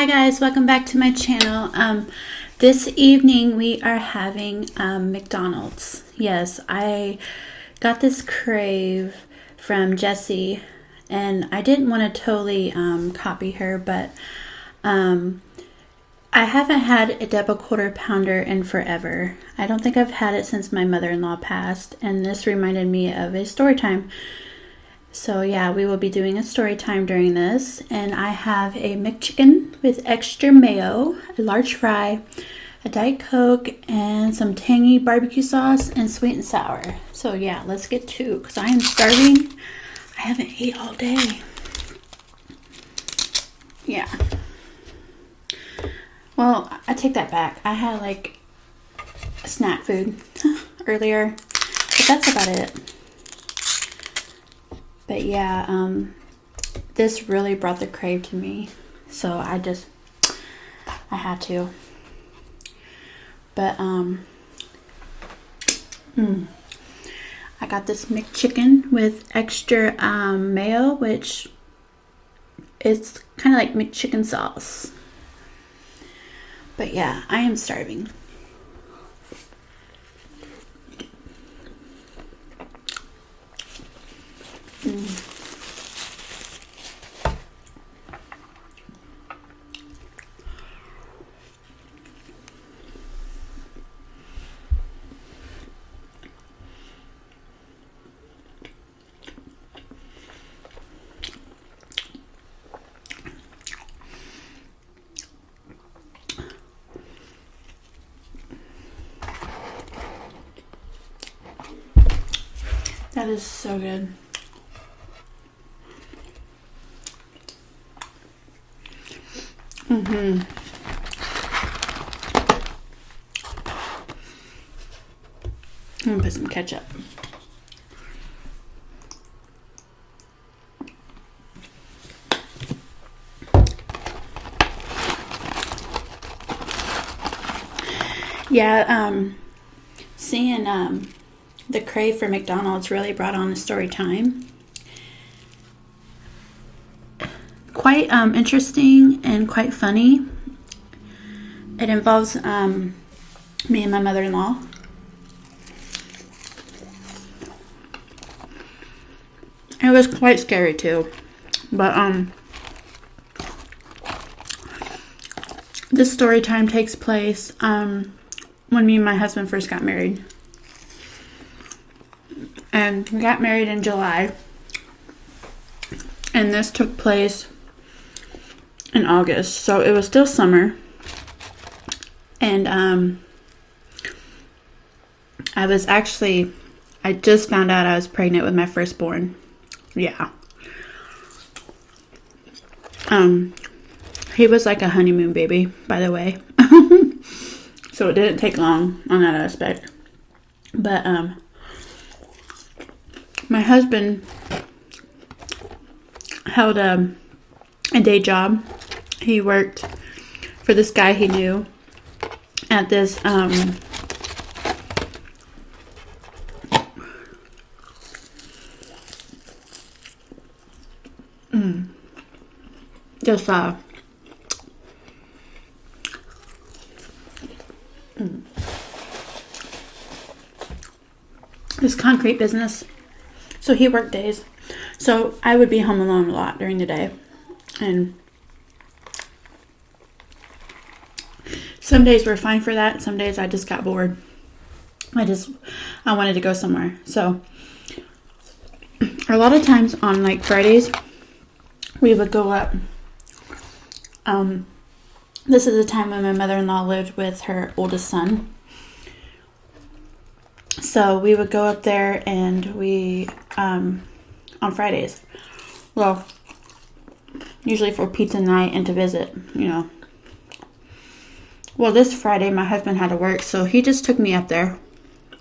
guys, welcome back to my channel. This evening we are having McDonald's. Yes, I got this crave from Jessie, and I didn't want to totally copy her, but I haven't had a double quarter pounder in forever. I don't think I've had it since my mother-in-law passed, and this reminded me of a story time. So yeah, we will be doing a story time during this, and I have a McChicken with extra mayo, a large fry, a Diet Coke, and some tangy barbecue sauce and sweet and sour. So yeah, let's get to it because I am starving. I haven't ate all day. Yeah. Well, I take that back. I had like snack food earlier, but that's about it. But yeah, this really brought the crave to me. So I had to. But, I got this McChicken with extra mayo, which is kind of like McChicken sauce. But yeah, I am starving. That is so good. I'm gonna put some ketchup. Yeah, seeing the crave for McDonald's really brought on a story time. Quite interesting and quite funny. It involves me and my mother-in-law. It was quite scary too, but this story time takes place when me and my husband first got married. And we got married in July, and this took place in August, so it was still summer. And I just found out I was pregnant with my firstborn. Yeah. He was like a honeymoon baby, by the way. So it didn't take long on that aspect. But my husband held a day job. He worked for this guy he knew at this this concrete business. So he worked days. So I would be home alone a lot during the day. And some days were fine for that. Some days I just got bored. I wanted to go somewhere. So a lot of times on like Fridays, we would go up. This is the time when my mother-in-law lived with her oldest son. So we would go up there and we, on Fridays, well, usually for pizza night and to visit, you know. Well, this Friday, my husband had to work, so he just took me up there,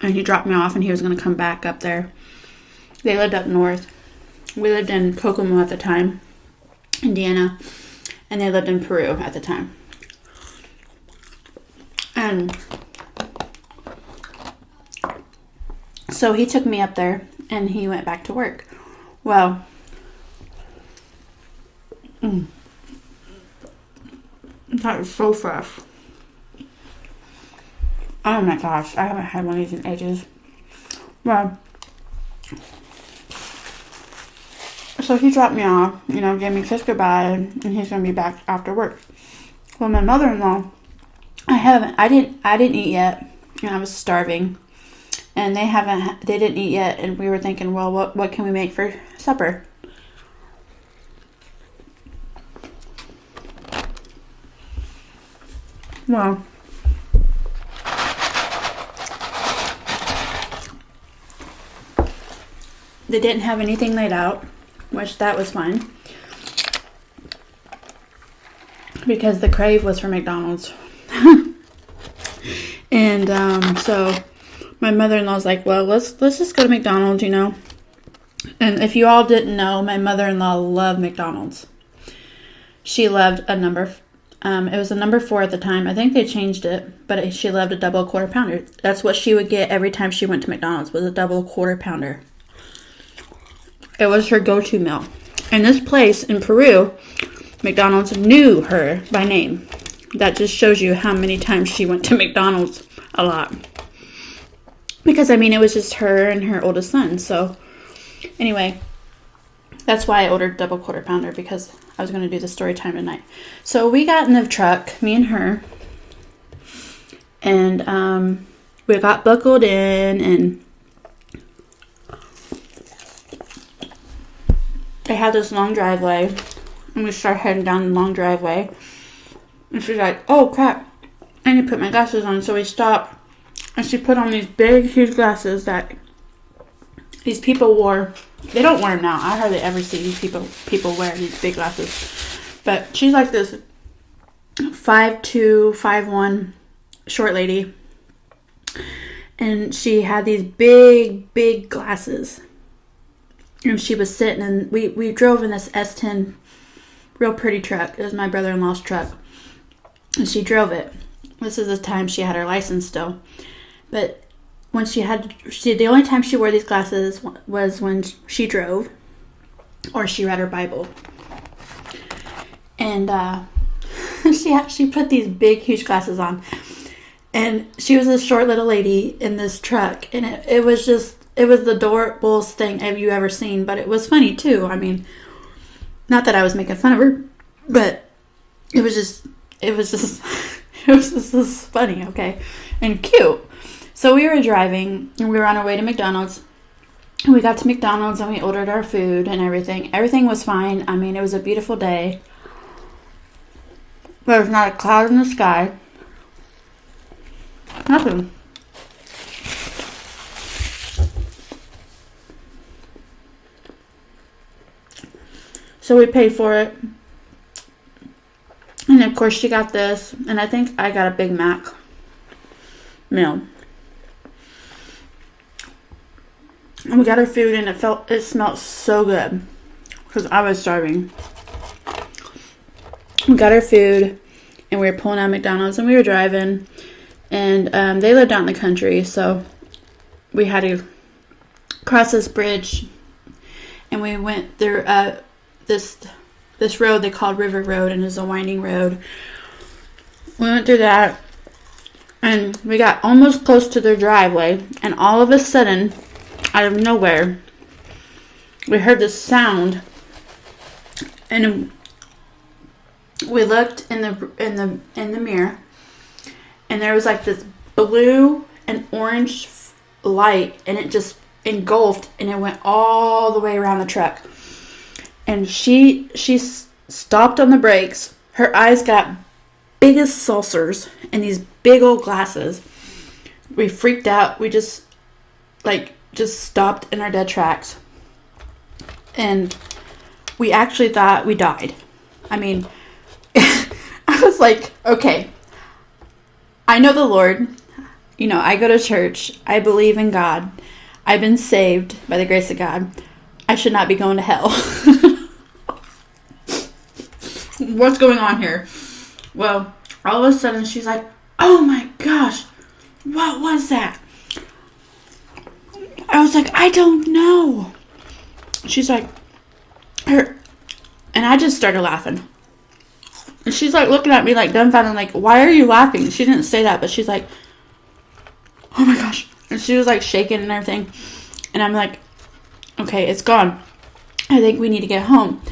and he dropped me off, and he was going to come back up there. They lived up north. We lived in Kokomo at the time, Indiana, and they lived in Peru at the time. And so he took me up there, and he went back to work. Well, That is so fresh. Oh my gosh, I haven't had one of these in ages. Well, so he dropped me off, gave me a kiss goodbye, and he's gonna be back after work. Well, my mother-in-law, I didn't eat yet, and I was starving, and they didn't eat yet, and we were thinking, well, what can we make for supper? Well, they didn't have anything laid out, which that was fine, because the crave was for McDonald's. And so my mother-in-law's like, well, let's just go to McDonald's, And if you all didn't know, my mother-in-law loved McDonald's. She loved a number. It was a number 4 at the time. I think they changed it, but she loved a double quarter pounder. That's what she would get every time she went to McDonald's, was a double quarter pounder. It was her go-to meal. And this place in Peru, McDonald's knew her by name. That just shows you how many times she went to McDonald's a lot. Because, it was just her and her oldest son. So, anyway, that's why I ordered double quarter pounder, because I was going to do the story time tonight. So, we got in the truck, me and her, and we got buckled in, and they had this long driveway, and we started heading down the long driveway, and she's like, oh crap, I need to put my glasses on. So we stopped, and she put on these big, huge glasses that these people wore. They don't wear them now. I hardly ever see these people wear these big glasses. But she's like this 5'2", 5'1" short lady, and she had these big, big glasses. And she was sitting, and we drove in this S10, real pretty truck. It was my brother-in-law's truck. And she drove it. This is the time she had her license still. But when the only time she wore these glasses was when she drove, or she read her Bible. And she put these big, huge glasses on. And she was a short little lady in this truck. And it was the adorableest thing have you ever seen. But it was funny, too. Not that I was making fun of her, but it was just funny, okay? And cute. So we were driving, and we were on our way to McDonald's. And we got to McDonald's, and we ordered our food and everything. Everything was fine. It was a beautiful day. There was not a cloud in the sky. Nothing. So we paid for it. And of course she got this. And I think I got a Big Mac meal. And we got our food, and it smelled so good. Because I was starving. We got our food, and we were pulling out of McDonald's, and we were driving. And they lived out in the country, so we had to cross this bridge. And we went through this road they called River Road, and it's a winding road. We went through that, and we got almost close to their driveway, and all of a sudden, out of nowhere, we heard this sound, and we looked in the mirror, and there was like this blue and orange light, and it just engulfed, and it went all the way around the truck. And she stopped on the brakes. Her eyes got big as saucers and these big old glasses. We freaked out. We just stopped in our dead tracks. And we actually thought we died. I was like, okay, I know the Lord. I go to church. I believe in God. I've been saved by the grace of God. I should not be going to hell. What's going on here? Well, all of a sudden she's like, oh my gosh, what was that? I was like, I don't know. She's like, and I just started laughing. And she's like looking at me like dumbfounded, like, why are you laughing? She didn't say that, but she's like, oh my gosh. And she was like shaking and everything. And I'm like, okay, it's gone. I think we need to get home.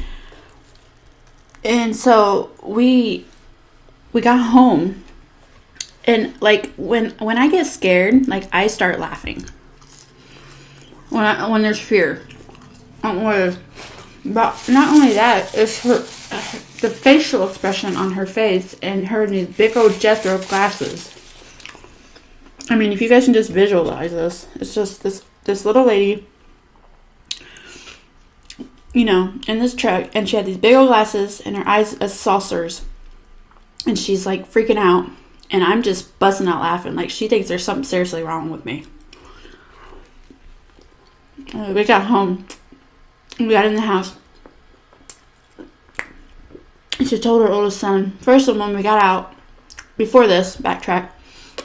And so we got home. And like when I get scared, like I start laughing. When there's fear. I don't know what it is. But not only that, it's the facial expression on her face and her in these big old Jethro glasses. I mean, if you guys can just visualize this, it's just this little lady, you know, in this truck, and she had these big old glasses and her eyes as saucers, and she's like freaking out, and I'm just busting out laughing, like she thinks there's something seriously wrong with me. We got home, we got in the house, and she told her oldest son, first of all, when we got out, before this, backtrack,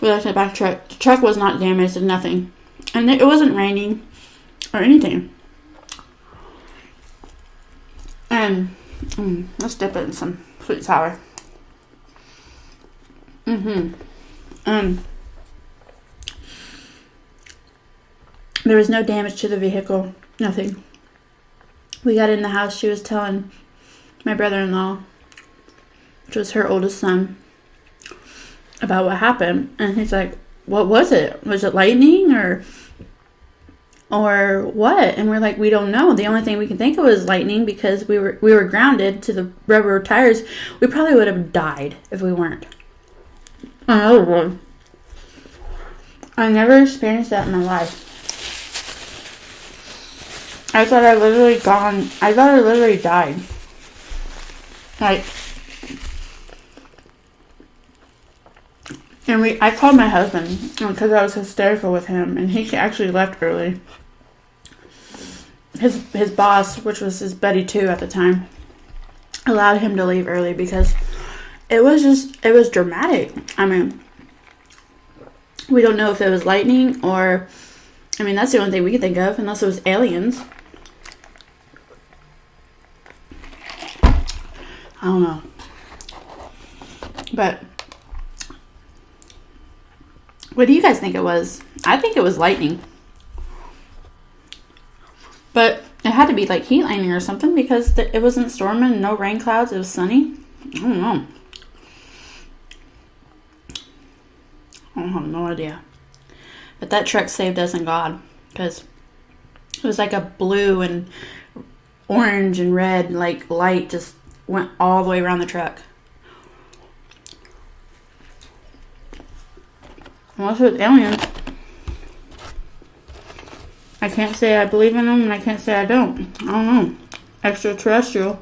we left the back truck. The truck was not damaged and nothing. And it wasn't raining or anything. And let's dip it in some sweet sour. There was no damage to the vehicle. Nothing. We got in the house. She was telling my brother-in-law, which was her oldest son, about what happened, and he's like, what was it? Was it lightning or what? And we're like, we don't know. The only thing we can think of was lightning because we were grounded to the rubber tires. We probably would have died if we weren't. Another one. I never experienced that in my life. I thought I literally died. Like, and I called my husband because I was hysterical with him, and he actually left early. His boss, which was his buddy too at the time, allowed him to leave early because it was dramatic. I mean, we don't know if it was lightning or, I mean, that's the only thing we can think of, unless it was aliens. I don't know. But what do you guys think it was? I think it was lightning. But it had to be like heat lightning or something because it wasn't storming, no rain clouds, it was sunny. I don't know. I have no idea. But that truck saved us in God because it was like a blue and orange and red like light just went all the way around the truck. Unless it was aliens. I can't say I believe in them, and I can't say I don't. I don't know. Extraterrestrial.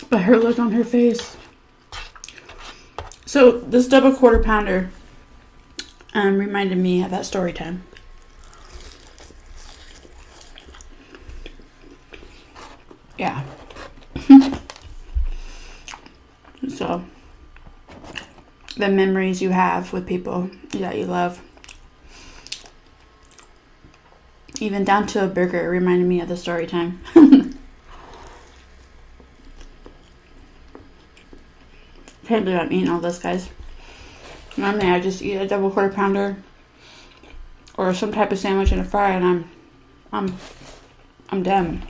But her look on her face. So this double quarter pounder reminded me of that story time. Yeah. So, the memories you have with people that you love. Even down to a burger reminded me of the story time. Can't believe I'm eating all this, guys. Normally I just eat a double quarter pounder or some type of sandwich and a fry, and I'm done.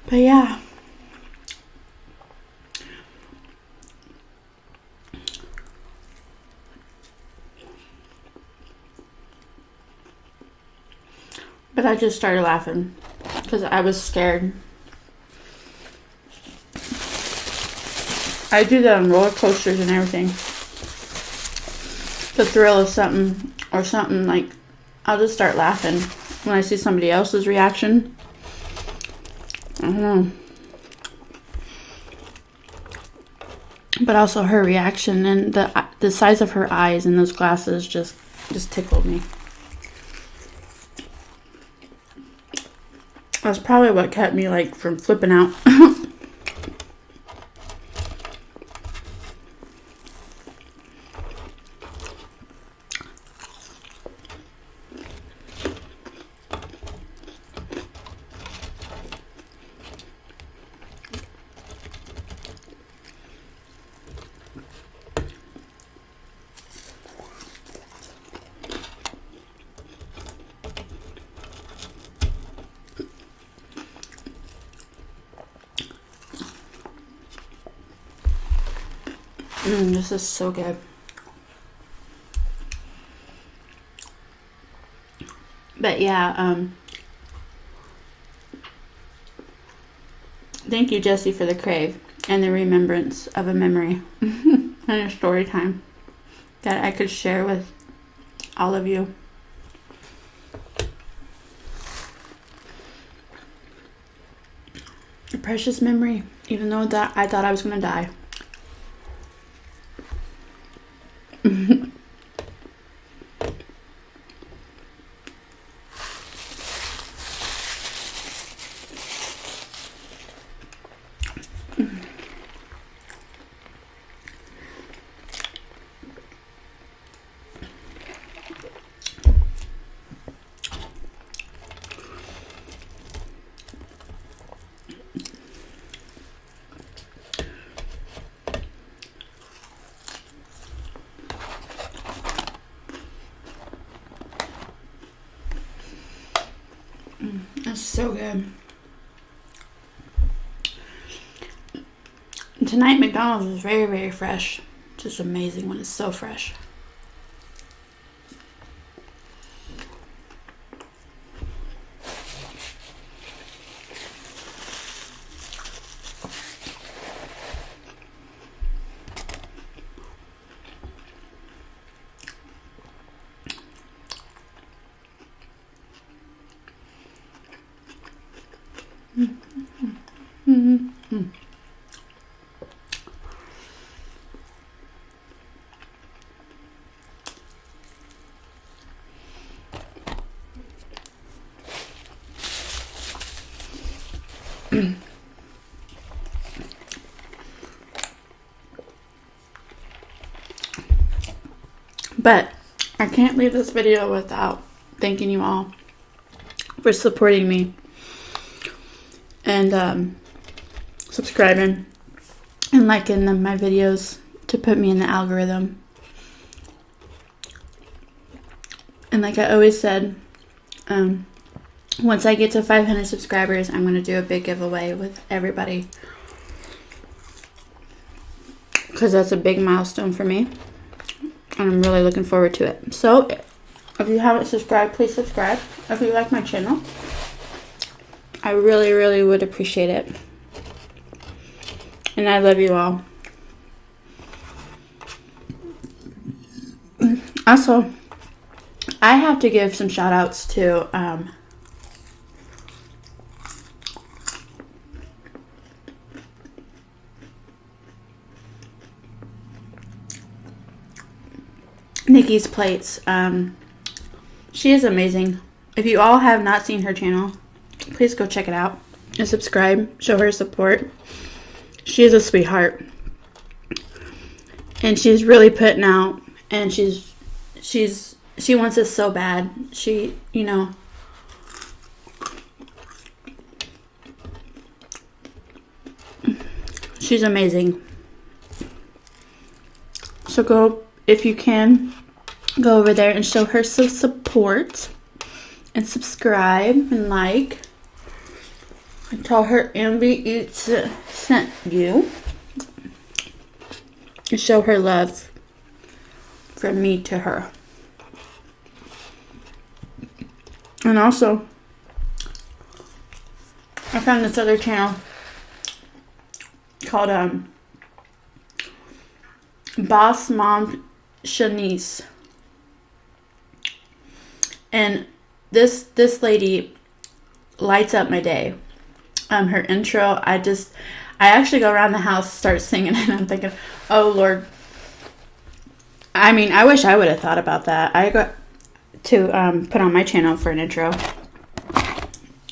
But yeah. But I just started laughing because I was scared. I do that on roller coasters and everything. The thrill of something or something, like, I'll just start laughing when I see somebody else's reaction. I don't know. But also her reaction and the size of her eyes and those glasses just tickled me. That's probably what kept me, like, from flipping out. This is so good. But yeah, thank you, Jesse, for the crave and the remembrance of a memory and a story time that I could share with all of you. A precious memory, even though that I thought I was going to die. That's so good. Tonight, McDonald's is very, very fresh. Just amazing when it's so fresh. But I can't leave this video without thanking you all for supporting me and subscribing and liking my videos to put me in the algorithm. And like I always said, once I get to 500 subscribers, I'm going to do a big giveaway with everybody, because that's a big milestone for me, and I'm really looking forward to it. So if you haven't subscribed, please subscribe. If you like my channel, I really, really would appreciate it. And I love you all. Also, I have to give some shout outs to Nikki's Plates. She is amazing. If you all have not seen her channel, please go check it out and subscribe. Show her support. She is a sweetheart, and she's really putting out, and she wants us so bad. She, you know, she's amazing. So go, if you can, go over there and show her some support and subscribe and like. And tell her Ambi Eats sent you. And show her love from me to her. And also, I found this other channel called Boss Mom Shanice. And this lady lights up my day. Her intro, I actually go around the house, start singing, and I'm thinking, oh Lord. I mean, I wish I would have thought about that. I got to put on my channel for an intro.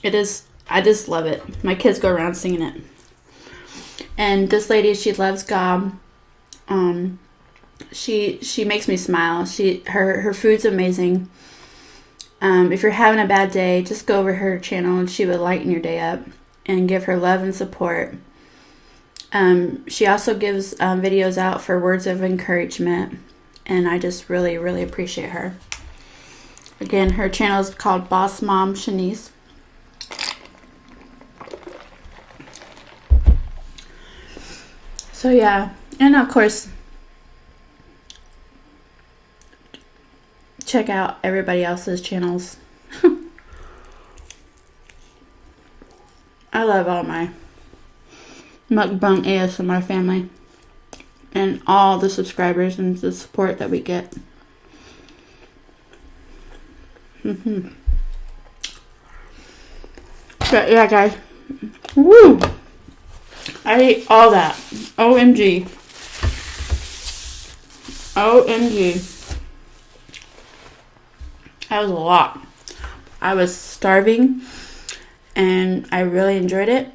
I just love it. My kids go around singing it. And this lady, she loves God. She makes me smile. Her food's amazing. If you're having a bad day, just go over her channel and she will lighten your day up and give her love and support. She also gives videos out for words of encouragement, and I just really, really appreciate her. Again, her channel is called Boss Mom Shanice. So yeah, and of course, check out everybody else's channels. I love all my Mukbang ASMR family and all the subscribers and the support that we get. But yeah, guys. Woo! I ate all that. OMG. OMG. That was a lot. I was starving and I really enjoyed it.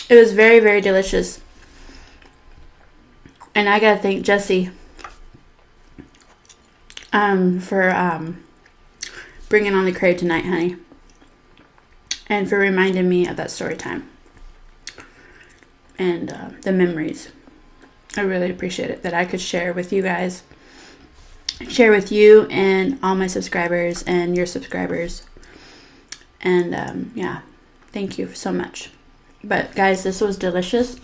It was very, very delicious. And I gotta thank Jesse for bringing on the crave tonight, honey. And for reminding me of that story time. And the memories. I really appreciate it that I could share with you guys. Share with you and all my subscribers and your subscribers. And yeah, thank you so much. But guys, this was delicious.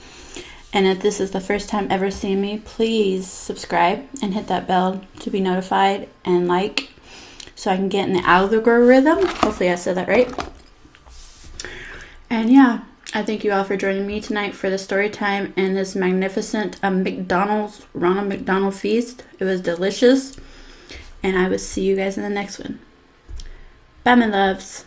And if this is the first time ever seeing me, please subscribe and hit that bell to be notified and like so I can get in the algorithm. Hopefully I said that right. And yeah, I thank you all for joining me tonight for the story time and this magnificent Ronald McDonald feast. It was delicious. And I will see you guys in the next one. Bye, my loves.